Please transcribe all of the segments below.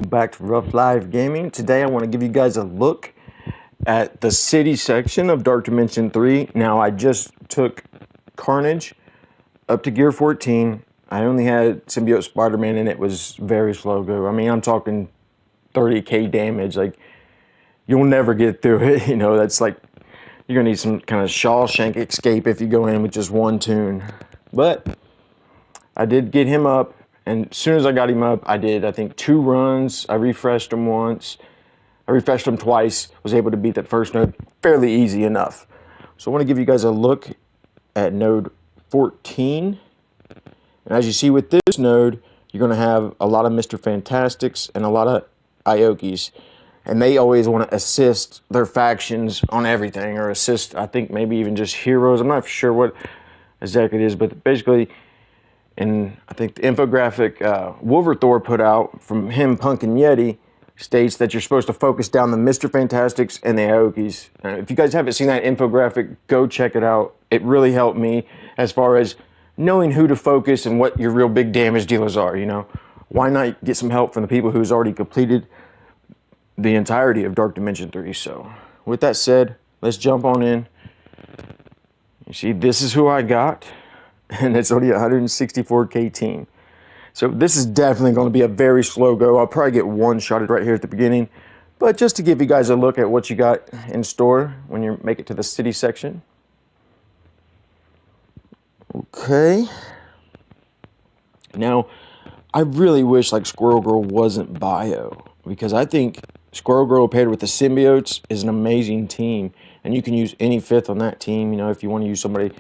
Back to Rough Live Gaming. Today I want to give you guys a look at the city section of Dark Dimension 3. Now I just took Carnage up to gear 14. I only had Symbiote Spider-Man and it was very slow go. I mean, I'm talking 30k damage. Like, you'll never get through it. You know, that's like, you're going to need some kind of Shawshank escape if you go in with just one toon. But I did get him up. And as soon as I got him up, I did, I think, 2 runs. I refreshed him once. I refreshed him twice. Was able to beat that first node fairly easy enough. So I want to give you guys a look at node 14. And as you see with this node, you're going to have a lot of Mr. Fantastics and a lot of Iokis. And they always want to assist their factions on everything, or assist, I think, maybe even just heroes. I'm not sure what exactly it is, but basically, and I think the infographic Wolverthor put out from him, Punk and Yeti, states that you're supposed to focus down the Mr. Fantastics and the Aokis. If you guys haven't seen that infographic, go check it out. It really helped me as far as knowing who to focus and what your real big damage dealers are, you know. Why not get some help from the people who's already completed the entirety of Dark Dimension 3? So with that said, let's jump on in. You see, this is who I got. And it's only a 164k team. So this is definitely going to be a very slow go. I'll probably get one-shotted right here at the beginning. But just to give you guys a look at what you got in store when you make it to the city section. Okay. Now, I really wish like Squirrel Girl wasn't bio, because I think Squirrel Girl paired with the symbiotes is an amazing team. And you can use any 5th on that team, you know, if you want to use somebody,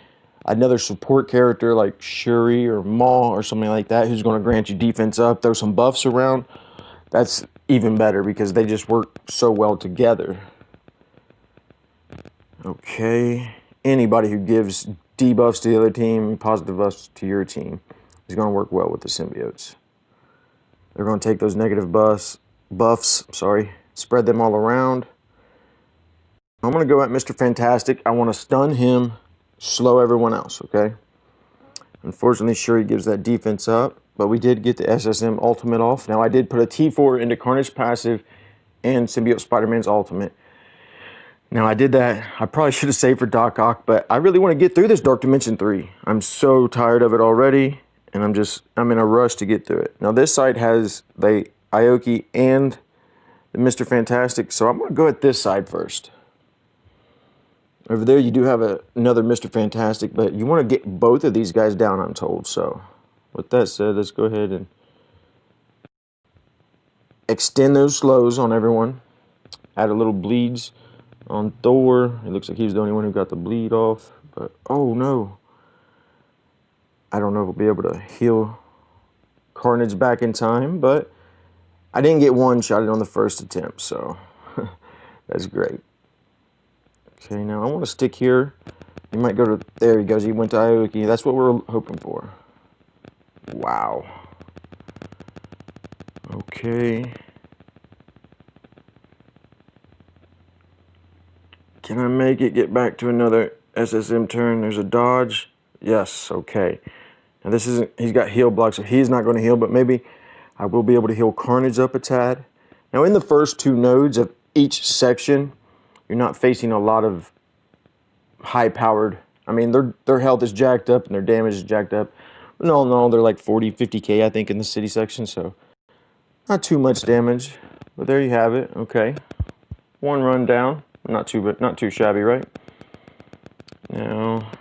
another support character like Shuri or Maw or something like that, who's going to grant you defense up, throw some buffs around. That's even better because they just work so well together. Okay. Anybody who gives debuffs to the other team, positive buffs to your team, is going to work well with the symbiotes. They're going to take those negative buffs, spread them all around. I'm going to go at Mr. Fantastic. I want to stun him, slow everyone else, okay? Unfortunately, Shuri gives that defense up, but we did get the SSM ultimate off. Now, I did put a T4 into Carnage passive and Symbiote Spider-Man's ultimate. Now, I did that. I probably should have saved for Doc Ock, but I really want to get through this Dark Dimension 3. I'm so tired of it already, and I'm in a rush to get through it. Now, this side has the Aoki and the Mr. Fantastic, so I'm going to go at this side first. Over there, you do have another Mr. Fantastic, but you want to get both of these guys down, I'm told. So, with that said, let's go ahead and extend those slows on everyone. Add a little bleeds on Thor. It looks like he's the only one who got the bleed off. But, oh no. I don't know if we'll be able to heal Carnage back in time, but I didn't get one-shotted on the first attempt, so that's great. Okay, now I want to stick here. He might go to, there he goes, he went to Aoki. That's what we're hoping for. Wow. Okay. Can I make it get back to another SSM turn? There's a dodge. Yes, okay. Now this isn't, he's got heal blocks, so he's not going to heal, but maybe I will be able to heal Carnage up a tad. Now in the first 2 nodes of each section, you're not facing a lot of high-powered. I mean, their health is jacked up and their damage is jacked up. No, they're like 40, 50k, I think, in the city section, so not too much damage. But there you have it. Okay, 1 run down. Not too shabby, right? Now,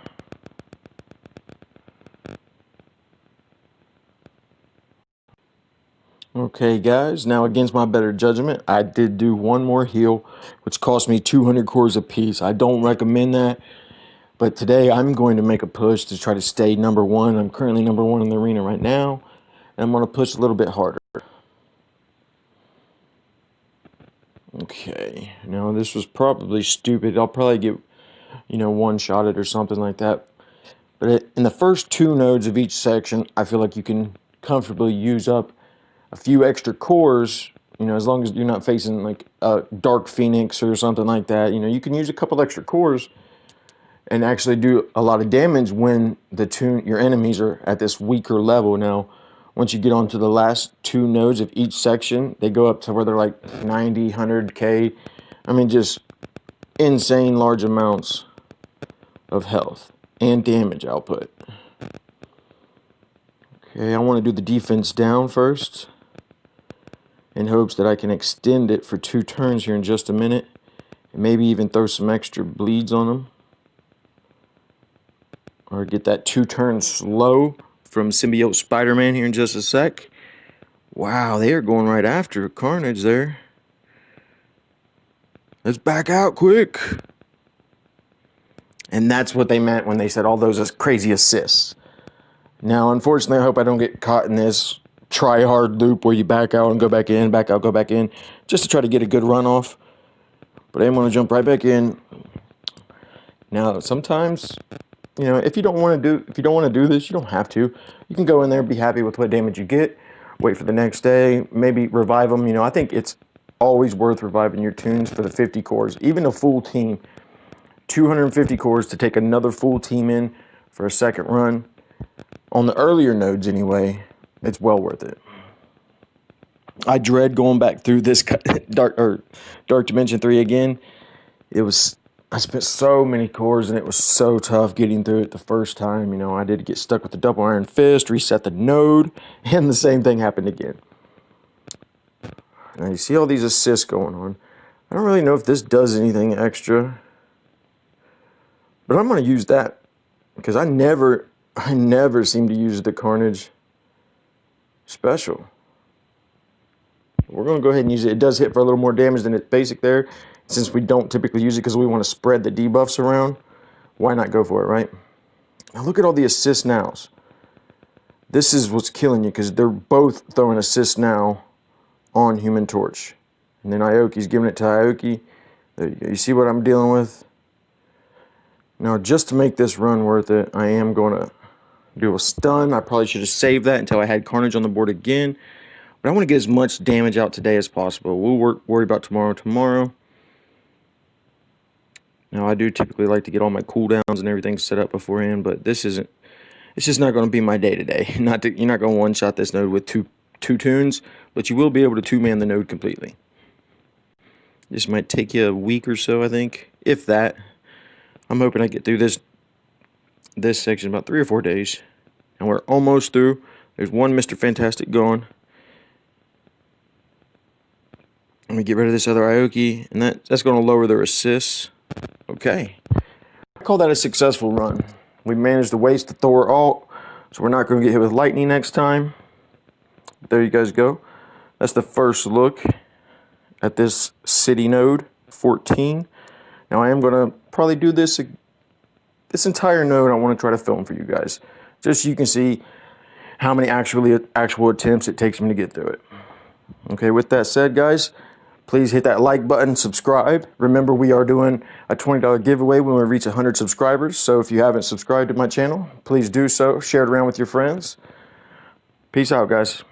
okay, guys, now against my better judgment, I did do 1 more heal, which cost me 200 cores apiece. I don't recommend that, but today I'm going to make a push to try to stay number 1. I'm currently number 1 in the arena right now, and I'm going to push a little bit harder. Okay, now this was probably stupid. I'll probably get, you know, one-shotted or something like that. But in the first 2 nodes of each section, I feel like you can comfortably use up a few extra cores, you know, as long as you're not facing like a Dark Phoenix or something like that. You know, you can use a couple extra cores and actually do a lot of damage when your enemies are at this weaker level. Now, Once you get onto the last 2 nodes of each section, they go up to where they're like 90, 100K. I mean, just insane large amounts of health and damage output. Okay, I want to do the defense down first in hopes that I can extend it for 2 turns here in just a minute, and maybe even throw some extra bleeds on them, or get that 2 turn slow from Symbiote Spider-Man here in just a sec. Wow, they are going right after Carnage there. Let's back out quick. And that's what they meant when they said all those crazy assists. Now, unfortunately, I hope I don't get caught in this try-hard loop where you back out and go back in, back out, go back in, just to try to get a good run off. But I am going to jump right back in. Now, sometimes, you know, if you don't want to do this, you don't have to. You can go in there, be happy with what damage you get, wait for the next day, maybe revive them. You know, I think it's always worth reviving your toons for the 50 cores, even a full team. 250 cores to take another full team in for a second run. On the earlier nodes anyway, it's well worth it. I dread going back through this Dark Dimension 3 again. I spent so many cores and it was so tough getting through it the first time. You know, I did get stuck with the double iron fist, reset the node, and the same thing happened again. Now you see all these assists going on. I don't really know if this does anything extra, but I'm going to use that because I never seem to use the Carnage special. We're going to go ahead and use it. It does hit for a little more damage than its basic there. Since we don't typically use it because we want to spread the debuffs around, why not go for it, right? Now look at all the assist nows. This is what's killing you because they're both throwing assist now on Human Torch. And then Aoki's giving it to Aoki. There you go. You see what I'm dealing with? Now, just to make this run worth it, I am going to do a stun. I probably should have saved that until I had Carnage on the board again. But I want to get as much damage out today as possible. We'll worry about tomorrow. Now, I do typically like to get all my cooldowns and everything set up beforehand, but this isn't. It's just not going to be my day today. You're not going to one-shot this node with two toons, but you will be able to two-man the node completely. This might take you a week or so, I think, if that. I'm hoping I get through this section in about 3 or 4 days, and we're almost through. There's one Mr. Fantastic going. Let me get rid of this other Aoki, and that's going to lower their assists. Okay. I call that a successful run. We managed to waste the Thor ult, so we're not going to get hit with lightning next time. There you guys go. That's the first look at this city node 14. Now I am going to probably do this entire node. I want to try to film for you guys, just so you can see how many actual attempts it takes me to get through it. Okay, with that said, guys, please hit that like button, subscribe. Remember, we are doing a $20 giveaway when we reach 100 subscribers. So if you haven't subscribed to my channel, please do so. Share it around with your friends. Peace out, guys.